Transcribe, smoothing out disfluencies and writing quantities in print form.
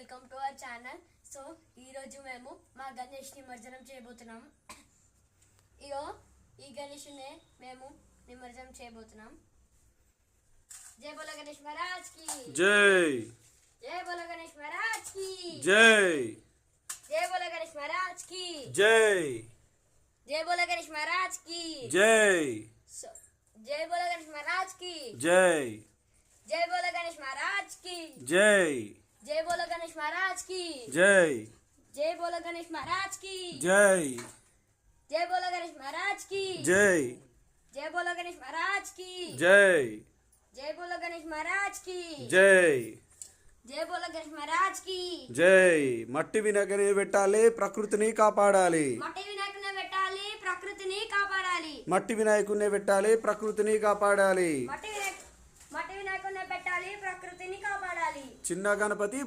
Welcome to our channel. So ఈరోజు మేము మా గణేష్ నిమజ్జనం చేయబోతున్నాం. ఇగో ఈ గణేష్నే మేము నిమజ్జనం చేయబోతున్నాం. జై బోలో గణేష్ మహారాజ్ కి జై. జై బోలో గణేష్ మహారాజ్ కి జై. జై బోలో గణేష్ మహారాజ్ కి జై. జై బోలో గణేష్ మహారాజ్ కి జై. జై బోలో గణేష్ మహారాజ్ కి జై. జై బోలో గణేష్ మహారాజ్ కి జై. జై బోలో గణేష్ మహారాజ్ కి జై. జై బోలో గణేష్ మహారాజ్ కి జై. జై బోలో గణేష్ మహారాజ్ కి జై. జై బోలో గణేష్ మహారాజ్ కి జై. జై బోలో గణేష్ మహారాజ్ కి జై. జై బోలో గణేష్ మహారాజ్ కి జై. మట్టి వినాయకుని పెట్టాలి, ప్రకృతిని కాపాడాలి. మట్టి వినాయకుని పెట్టాలి, ప్రకృతిని కాపాడాలి. మట్టి వినాయకుని పెట్టాలి, ప్రకృతిని కాపాడాలి. మట్టి వినాయకుని పెట్టాలి, ప్రకృతిని కాపాడాలి. చిన్న గణపతి